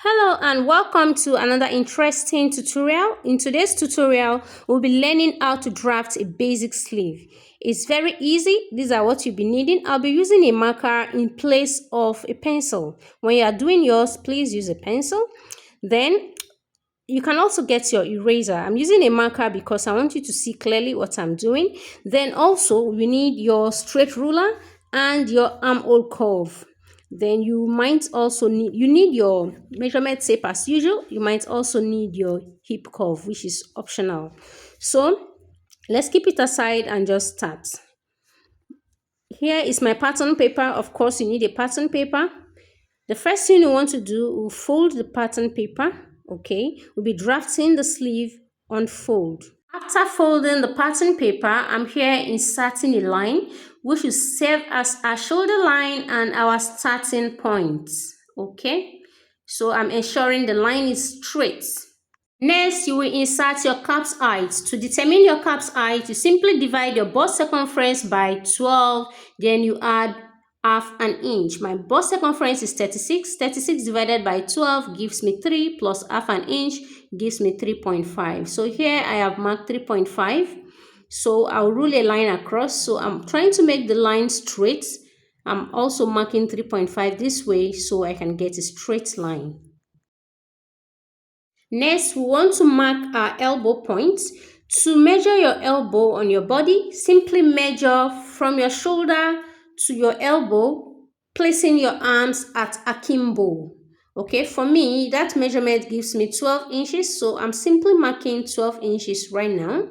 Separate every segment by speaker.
Speaker 1: Hello and welcome to another interesting tutorial. In today's tutorial, we'll be learning how to draft a basic sleeve. It's very easy. These are what you'll be needing. I'll be using a marker in place of a pencil. When you are doing yours, please use a pencil. Then you can also get your eraser. I'm using a marker because I want you to see clearly what I'm doing. Then also, you need your straight ruler and your armhole curve. Then you might also need your measurement tape as usual. You might also need your hip curve, which is optional. So let's keep it aside and just start. Here is my pattern paper. Of course, you need a pattern paper. The first thing you want to do, we'll fold the pattern paper. Okay, we'll be drafting the sleeve on fold. After folding the pattern paper, I'm here inserting a line which will serve as our shoulder line and our starting point. Okay, so I'm ensuring the line is straight. Next, you will insert your cap's height. To determine your cap's height, you simply divide your bust circumference by 12, then you add half an inch. My bust circumference is 36. 36 divided by 12 gives me 3 plus half an inch gives me 3.5. So here I have marked 3.5. So I'll rule a line across. So I'm trying to make the line straight. I'm also marking 3.5 this way so I can get a straight line. Next, we want to mark our elbow point. To measure your elbow on your body, simply measure from your shoulder to your elbow, placing your arms at akimbo. Okay, for me, that measurement gives me 12 inches, so I'm simply marking 12 inches right now.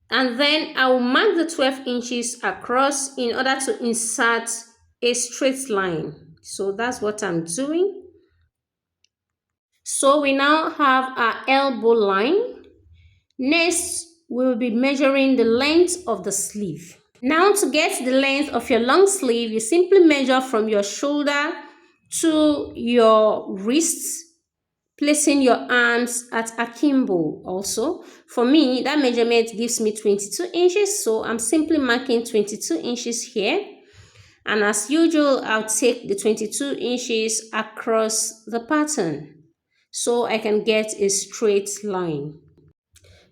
Speaker 1: And then I will mark the 12 inches across in order to insert a straight line. So that's what I'm doing. So we now have our elbow line. Next, we will be measuring the length of the sleeve. Now to get the length of your long sleeve, you simply measure from your shoulder to your wrists, placing your arms at akimbo also. For me, that measurement gives me 22 inches, so I'm simply marking 22 inches here. And as usual, I'll take the 22 inches across the pattern so I can get a straight line.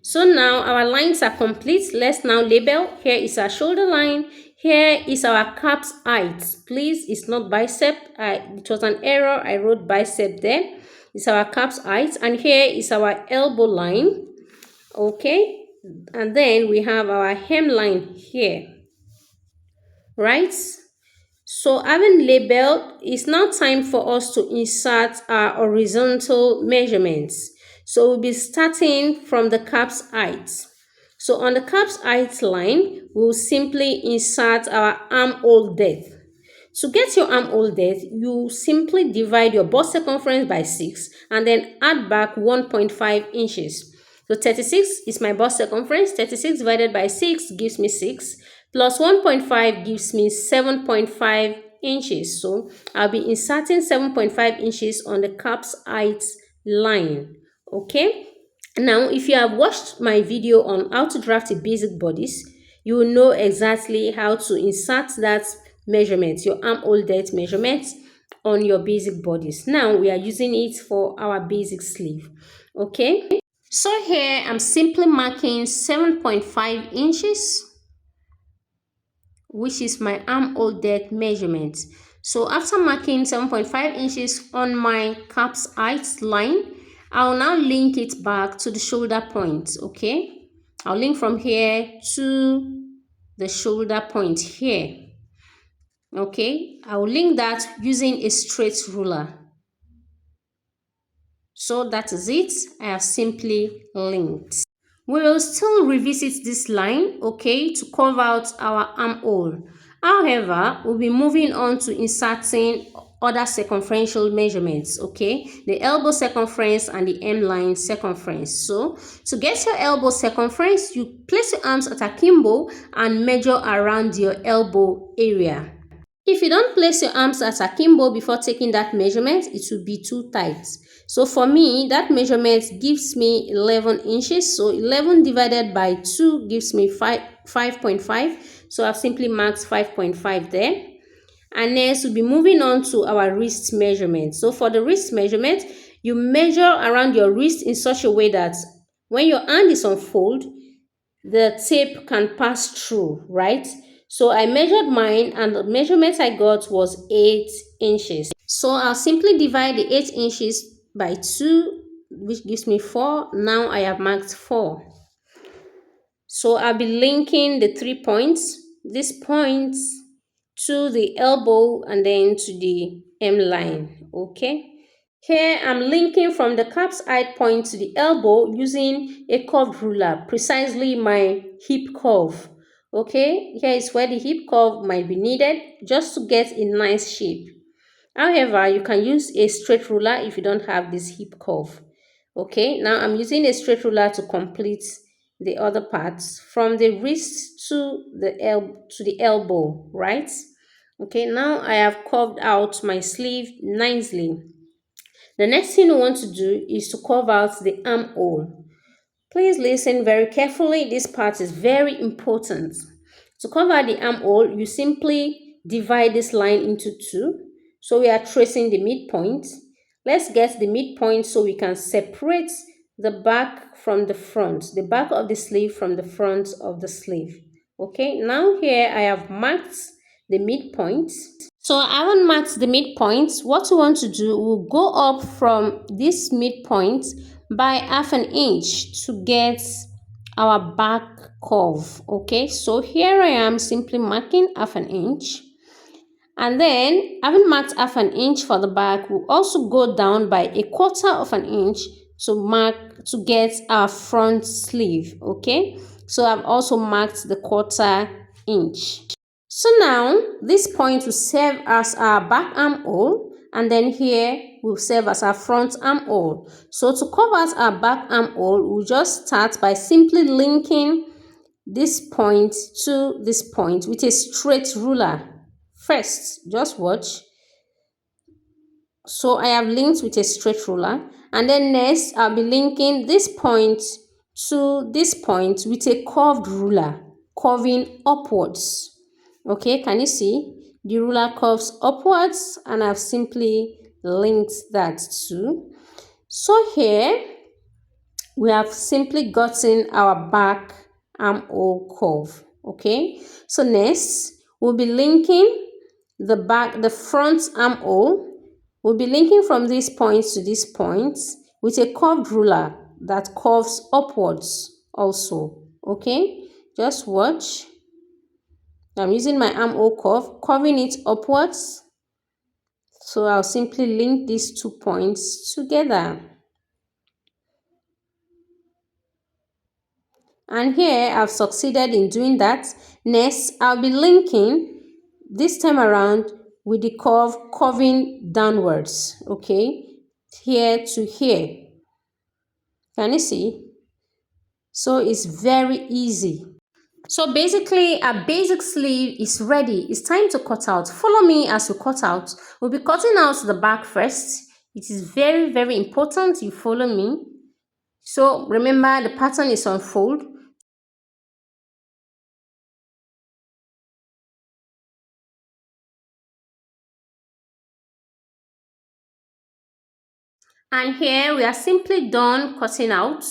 Speaker 1: So now our lines are complete. Let's now label. Here is our shoulder line. Here is our cap's height. Please, it's not bicep. It was an error. I wrote bicep there. It's our cap's height. And here is our elbow line. Okay. And then we have our hemline here. Right? So having labeled, it's now time for us to insert our horizontal measurements. So we'll be starting from the cap's height. So on the cap's height line, we'll simply insert our armhole depth. To get your armhole depth, you simply divide your bust circumference by 6 and then add back 1.5 inches. So 36 is my bust circumference. 36 divided by 6 gives me 6. Plus 1.5 gives me 7.5 inches. So I'll be inserting 7.5 inches on the cap's height line. Okay. Now, if you have watched my video on how to draft a basic bodice, you will know exactly how to insert that measurement, your armhole depth measurement on your basic bodice. Now we are using it for our basic sleeve. Okay. So here I'm simply marking 7.5 inches. Which is my armhole depth measurement. So after marking 7.5 inches on my cap's height line, I'll now link it back to the shoulder point. Okay, I'll link from here to the shoulder point here. Okay, I'll link that using a straight ruler. So that is it. I have simply linked. We will still revisit this line, okay, to carve out our armhole. However, we'll be moving on to inserting other circumferential measurements, okay, the elbow circumference and the hemline circumference. So, to get your elbow circumference, you place your arms at akimbo and measure around your elbow area. If you don't place your arms at akimbo before taking that measurement, it will be too tight. So for me, that measurement gives me 11 inches. So 11 divided by 2 gives me 5.5. So I've simply marked 5.5 there. And next, we'll be moving on to our wrist measurement. So for the wrist measurement, You measure around your wrist in such a way that when your hand is unfold, the tape can pass through, right? So I measured mine and the measurement I got was 8 inches. So I'll simply divide the 8 inches by 2, which gives me 4. Now I have marked 4. So I'll be linking the 3 points, these points to the elbow and then to the M line, okay? Here I'm linking from the calf's height point to the elbow using a curved ruler, precisely my hip curve, okay? Here is where the hip curve might be needed just to get a nice shape. However, you can use a straight ruler if you don't have this hip curve. Okay, now I'm using a straight ruler to complete the other parts from the wrist to the elbow, right? Okay, now I have curved out my sleeve nicely. The next thing we want to do is to curve out the armhole. Please listen very carefully. This part is very important. To cover the armhole, you simply divide this line into 2. So we are tracing the midpoint. Let's get the midpoint so we can separate the back from the front, the back of the sleeve from the front of the sleeve. Okay, now here I have marked the midpoint. So I haven't marked the midpoint. What we want to do, we'll go up from this midpoint by half an inch to get our back curve. Okay, so here I am simply marking half an inch. And then, having marked half an inch for the back, we'll also go down by a quarter of an inch to get our front sleeve. Okay, so I've also marked the quarter inch. So now this point will serve as our back armhole, and then here will serve as our front armhole. So to cover our back armhole, we'll just start by simply linking this point to this point with a straight ruler. First, just watch. So I have linked with a straight ruler, and then next I'll be linking this point to this point with a curved ruler, curving upwards. Okay, can you see? The ruler curves upwards, and I've simply linked that too. So here we have simply gotten our back armhole curve. Okay, so next we'll be linking the front armhole. We'll be linking from this point to this point with a curved ruler that curves upwards also. Okay, just watch. I'm using my armhole curve, curving it upwards. So I'll simply link these 2 points together. And here I've succeeded in doing that. Next, I'll be linking this time around with the curve curving downwards. Okay, here to here. Can you see? So it's very easy. So basically, our basic sleeve is ready. It's time to cut out. Follow me as we cut out. We'll be cutting out the back first. It is very, very important you follow me. So remember, the pattern is unfold. And here we are simply done cutting out.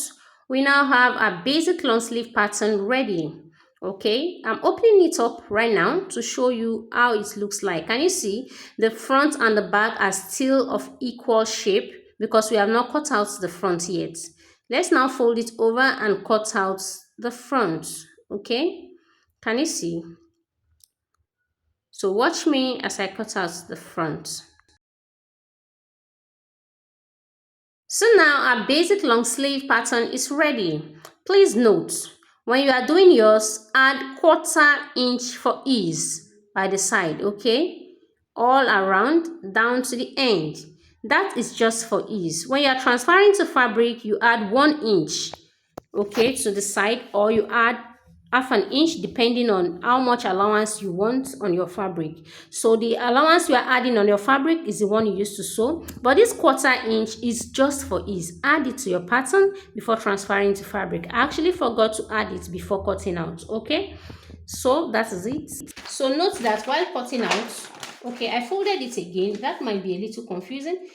Speaker 1: We now have a basic long sleeve pattern ready. Okay, I'm opening it up right now to show you how it looks like. Can you see the front and the back are still of equal shape because we have not cut out the front yet. Let's now fold it over and cut out the front. Okay, can you see? So watch me as I cut out the front. So now our basic long sleeve pattern is ready. Please note, when you are doing yours, add quarter inch for ease by the side, okay? All around, down to the end. That is just for ease. When you are transferring to fabric, you add 1 inch, okay, to the side, or you add half an inch depending on how much allowance you want on your fabric. So the allowance you are adding on your fabric is the one you used to sew, but this quarter inch is just for ease. Add it to your pattern before transferring to fabric. I actually forgot to add it before cutting out. Okay, so that is it. So note that while cutting out, okay, I folded it again. That might be a little confusing.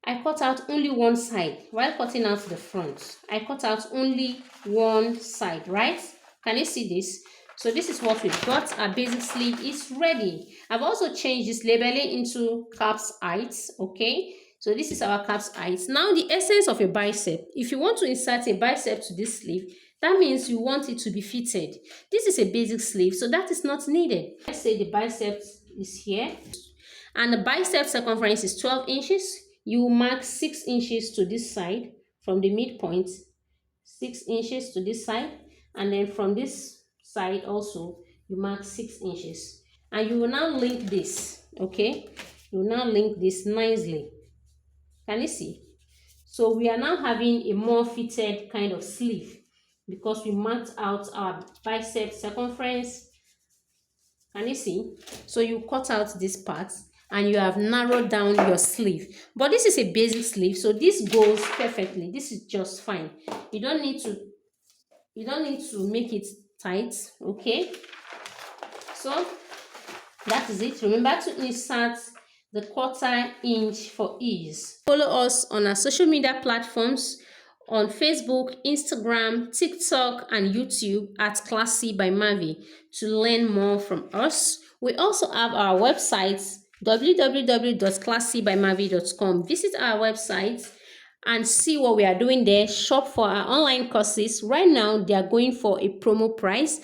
Speaker 1: I cut out only one side while cutting out the front. I cut out only one side, right? Can you see this? So this is what we've got. Our basic sleeve is ready. I've also changed this labeling into caps heights, okay? So this is our caps heights. Now the essence of a bicep. If you want to insert a bicep to this sleeve, that means you want it to be fitted. This is a basic sleeve, so that is not needed. Let's say the bicep is here, and the bicep circumference is 12 inches. You mark 6 inches to this side from the midpoint, 6 inches to this side, and then from this side also you mark 6 inches, and you will now link this, okay? You will now link this nicely. Can you see? So we are now having a more fitted kind of sleeve because we marked out our bicep circumference. Can you see? So you cut out this part and you have narrowed down your sleeve. But this is a basic sleeve, so this goes perfectly. This is just fine. You don't need to make it tight, okay? So that is it. Remember to insert the 1/4 inch for ease. Follow us on our social media platforms on Facebook, Instagram, TikTok, and YouTube at classybymavy to learn more from us. We also have our website www.classybymavy.com. Visit our website and see what we are doing there. Shop for our online courses. Right now, they are going for a promo price.